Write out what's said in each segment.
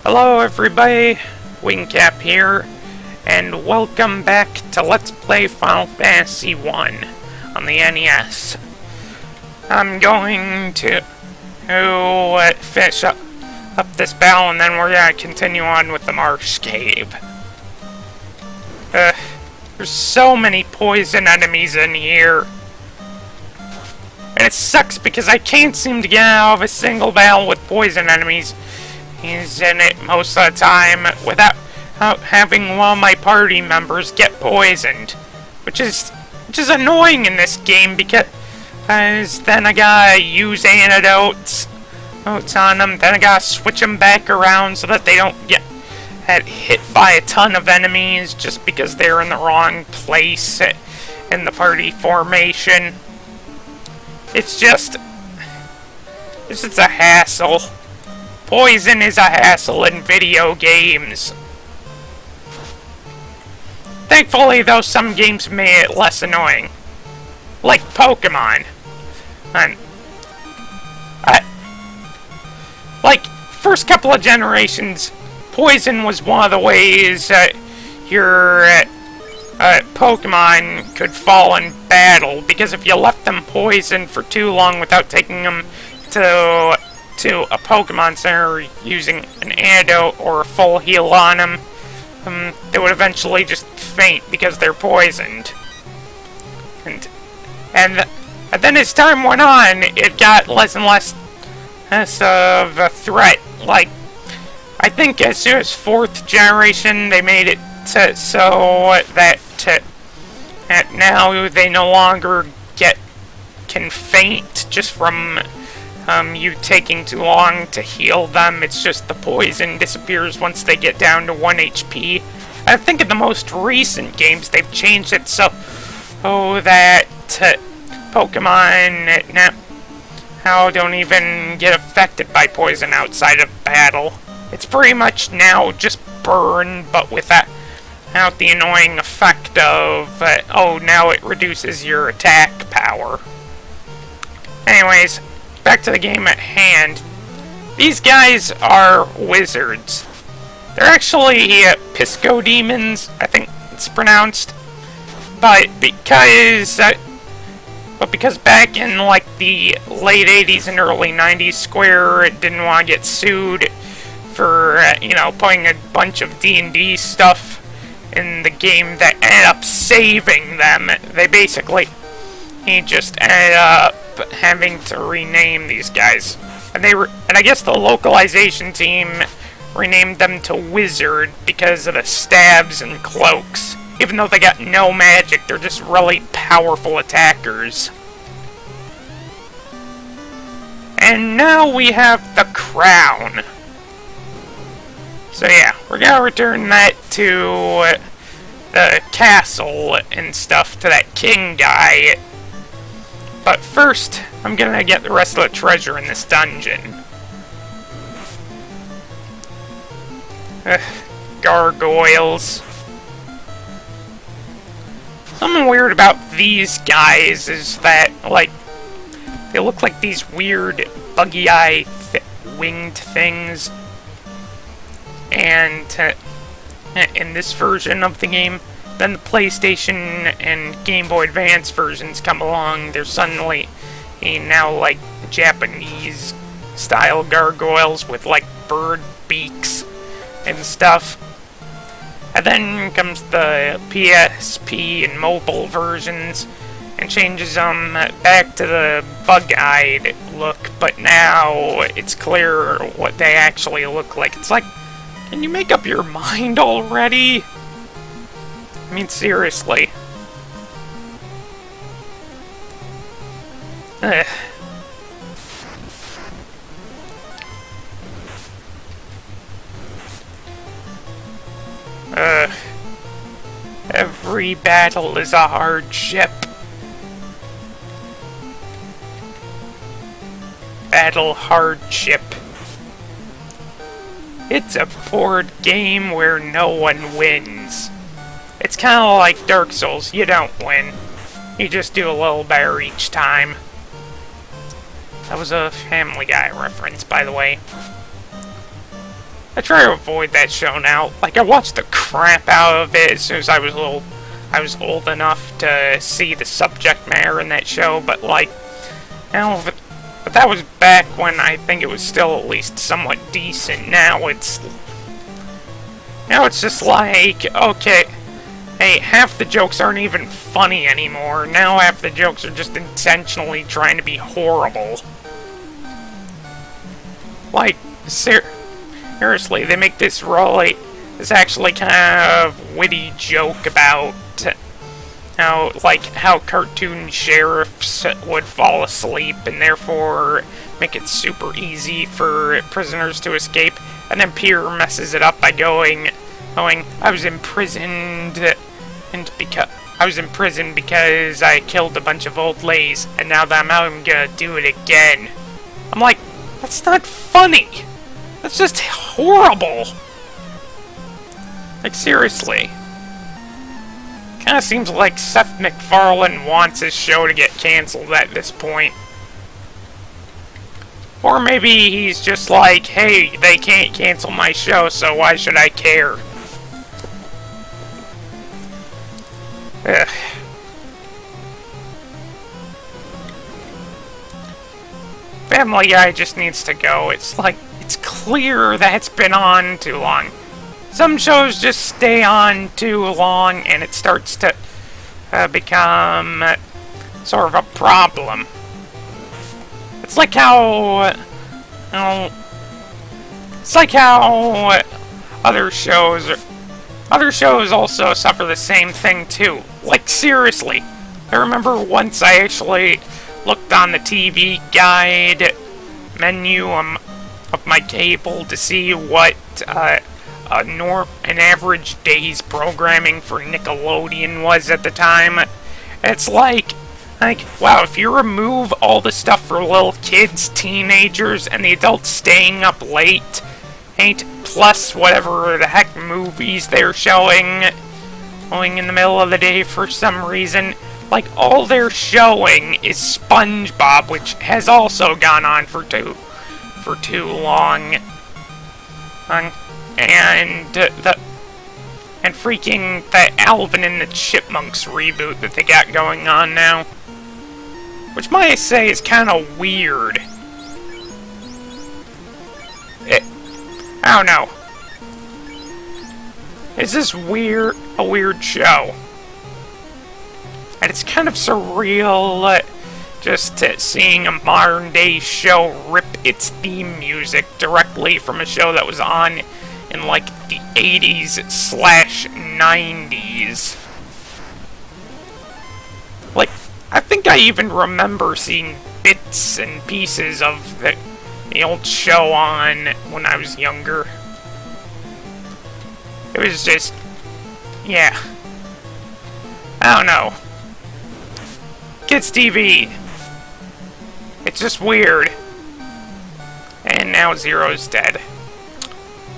Hello everybody, Wingcap here, and welcome back to Let's Play Final Fantasy 1 on the NES. I'm going to finish up this battle, and then we're going to continue on with the Marsh Cave. There's so many poison enemies in here. And it sucks because I can't seem to get out of a single battle with poison enemies. He's in it most of the time without having one of my party members get poisoned. Which is annoying in this game because then I gotta use antidotes on them. Then I gotta switch them back around so that they don't get hit by a ton of enemies just because they're in the wrong place in the party formation. It's just a hassle. Poison is a hassle in video games. Thankfully, though, some games made it less annoying. Like Pokemon. And like, first couple of generations, poison was one of the ways your Pokemon could fall in battle, because if you left them poisoned for too long without taking them to a Pokemon Center using an antidote or a full heal on them, they would eventually just faint because they're poisoned. And then as time went on, it got less and less of a threat. Like, I think as soon as 4th generation, they made it so that now they no longer can faint just from you taking too long to heal them. It's just the poison disappears once they get down to 1 HP. I think in the most recent games they've changed it so that Pokemon now don't even get affected by poison outside of battle. It's pretty much now just burn, but without the annoying effect of, now it reduces your attack power. Anyways, back to the game at hand. These guys are wizards. They're actually Pisco demons, I think it's pronounced. But because back in like the late 80s and early 90s, Square didn't want to get sued for, putting a bunch of D&D stuff in the game that ended up saving them. He just ended up having to rename these guys. And I guess the localization team renamed them to Wizard because of the stabs and cloaks. Even though they got no magic, they're just really powerful attackers. And now we have the crown. So yeah, we're gonna return that to the castle and stuff, to that king guy. But first, I'm gonna get the rest of the treasure in this dungeon. Gargoyles. Something weird about these guys is that, like, they look like these weird buggy-eye winged things. And in this version of the game, then the PlayStation and Game Boy Advance versions come along, they're suddenly now like Japanese style gargoyles with like bird beaks and stuff. And then comes the PSP and mobile versions and changes them back to the bug-eyed look, but now it's clear what they actually look like. It's like, can you make up your mind already? I mean, seriously. Every battle is a hardship. Battle hardship. It's a board game where no one wins. It's kind of like Dark Souls. You don't win. You just do a little better each time. That was a Family Guy reference, by the way. I try to avoid that show now. Like, I watched the crap out of it as soon as I was old enough to see the subject matter in that show, but like, now, but that was back when I think it was still at least somewhat decent. Now it's just like, okay, hey, half the jokes aren't even funny anymore. Now half the jokes are just intentionally trying to be horrible. Like, seriously, they make this actually kind of witty joke about how cartoon sheriffs would fall asleep and therefore make it super easy for prisoners to escape, and then Peter messes it up by going, I was imprisoned because I killed a bunch of old ladies, and now that I'm out, I'm gonna do it again. I'm like, that's not funny. That's just horrible. Like, seriously. Kinda seems like Seth MacFarlane wants his show to get cancelled at this point. Or maybe he's just like, hey, they can't cancel my show, so why should I care? Ugh. Family Guy just needs to go. It's like, it's clear that it's been on too long. Some shows just stay on too long, and it starts to become sort of a problem. It's like how, other shows also suffer the same thing too. Like, seriously, I remember once I actually looked on the TV guide menu of my cable to see what an average day's programming for Nickelodeon was at the time. It's like, wow, if you remove all the stuff for little kids, teenagers, and the adults staying up late, plus whatever the heck movies they're showing in the middle of the day for some reason, like, all they're showing is SpongeBob, which has also gone on for too long. And freaking the Alvin and the Chipmunks reboot that they got going on now. Which might I say is kind of weird. I don't know. It's just a weird show. And it's kind of surreal, just seeing a modern-day show rip its theme music directly from a show that was on in, like, the 80s/90s. Like, I think I even remember seeing bits and pieces of the old show on when I was younger. It was just, yeah. I don't know. Kids TV. It's just weird. And now Zero's dead.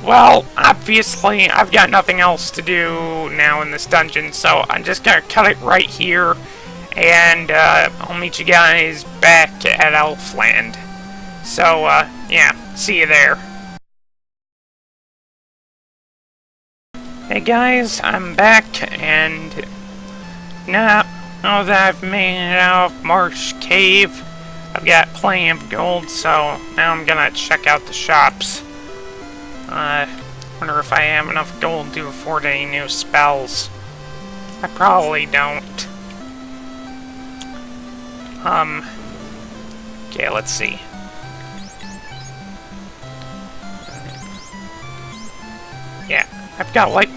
Well, obviously, I've got nothing else to do now in this dungeon, so I'm just gonna cut it right here, and I'll meet you guys back at Elfland. So, yeah, see you there. Hey guys, I'm back, and now that I've made it out of Marsh Cave, I've got plenty of gold, so now I'm gonna check out the shops. Wonder if I have enough gold to afford any new spells. I probably don't. Okay, let's see. Yeah, I've got like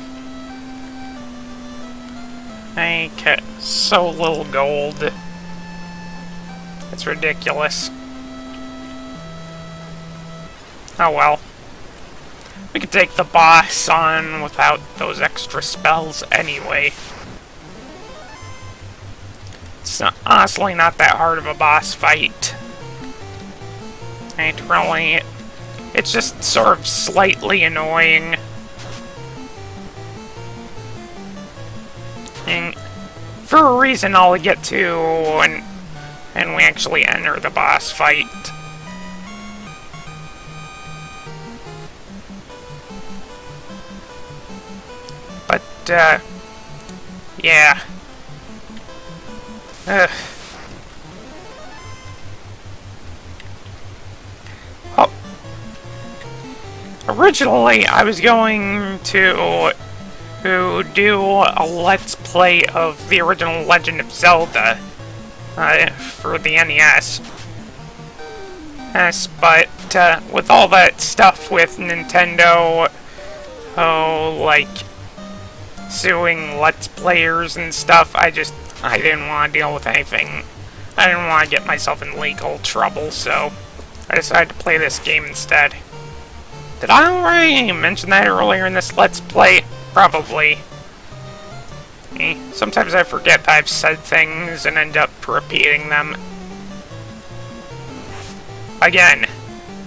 so little gold. It's ridiculous. Oh well. We could take the boss on without those extra spells anyway. It's honestly not that hard of a boss fight. It's just sort of slightly annoying. And for a reason I'll get to when we actually enter the boss fight. But, yeah. Oh. Originally, I was going to do a Let's Play of the original Legend of Zelda for the NES. Yes, but with all that stuff with Nintendo, like suing Let's Players and stuff, I didn't want to deal with anything. I didn't want to get myself in legal trouble, so I decided to play this game instead. Did I already mention that earlier in this Let's Play? Probably. Sometimes I forget that I've said things and end up repeating them. Again,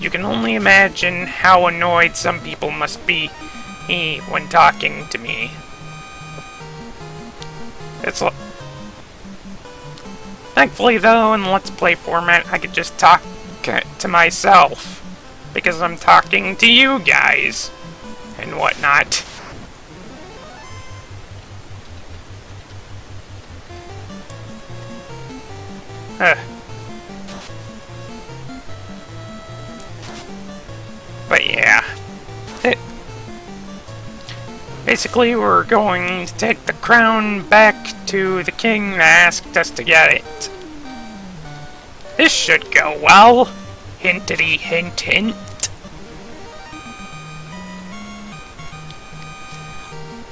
you can only imagine how annoyed some people must be when talking to me. Thankfully, though, in Let's Play format, I could just talk to myself, because I'm talking to you guys, and whatnot. But yeah. Basically, we're going to take the crown back to the king that asked us to get it. This should go well. Hintity hint hint.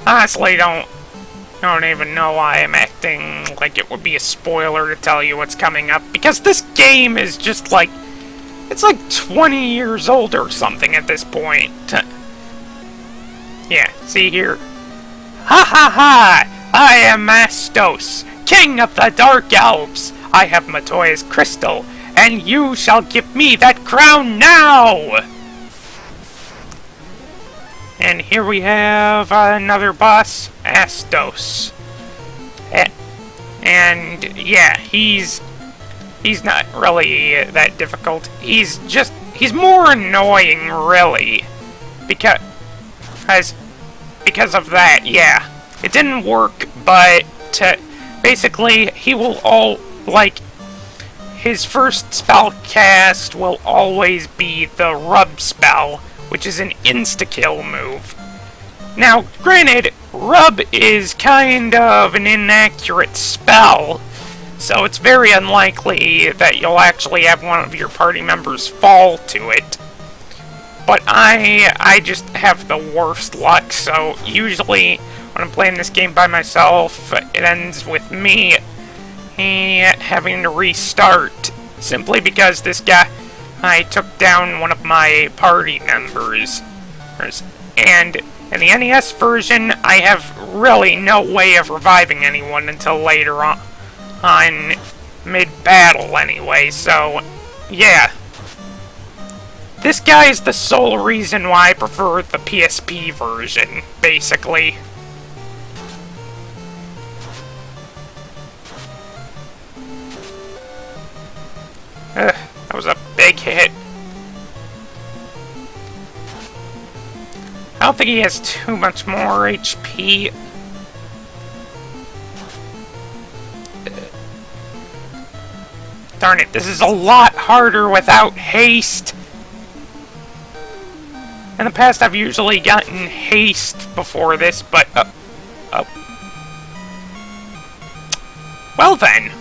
Honestly, don't even know why I'm acting like it would be a spoiler to tell you what's coming up, because this game is just like, it's like 20 years old or something at this point. Yeah, see here. Ha ha ha! I am Mastos, king of the Dark Elves. I have Matoya's crystal, and you shall give me that crown now! And here we have another boss, Astos. And yeah, he's not really that difficult. He's more annoying, really. Because of that, yeah. It didn't work, but basically, he will his first spell cast will always be the rub spell, which is an insta-kill move. Now, granted, rub is kind of an inaccurate spell, so it's very unlikely that you'll actually have one of your party members fall to it. But I just have the worst luck, so usually when I'm playing this game by myself, it ends with me having to restart, simply because this guy, I took down one of my party members. And in the NES version, I have really no way of reviving anyone until later on mid-battle anyway, so yeah. This guy is the sole reason why I prefer the PSP version, basically. That was a big hit. I don't think he has too much more HP. Darn it, this is a lot harder without haste. In the past, I've usually gotten haste before this, but... Well then.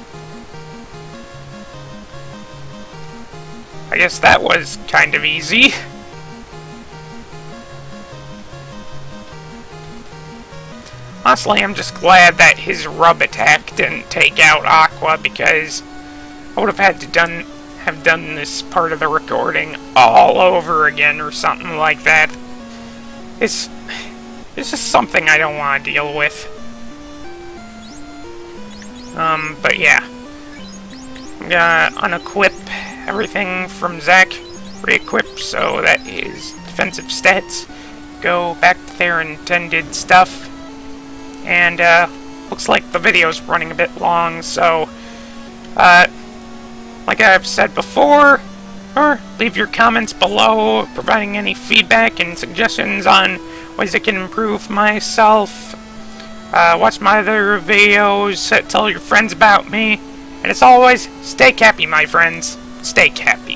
I guess that was kind of easy. Honestly, I'm just glad that his rub attack didn't take out Aqua, because I would have had to have done this part of the recording all over again or something like that. It's just something I don't want to deal with. But yeah. I'm gonna unequip everything from Zack, re-equip so that his defensive stats go back to their intended stuff. And, looks like the video's running a bit long, so, like I've said before, leave your comments below, providing any feedback and suggestions on ways I can improve myself, Watch my other videos, tell your friends about me, and as always, stay happy, my friends. Stay happy.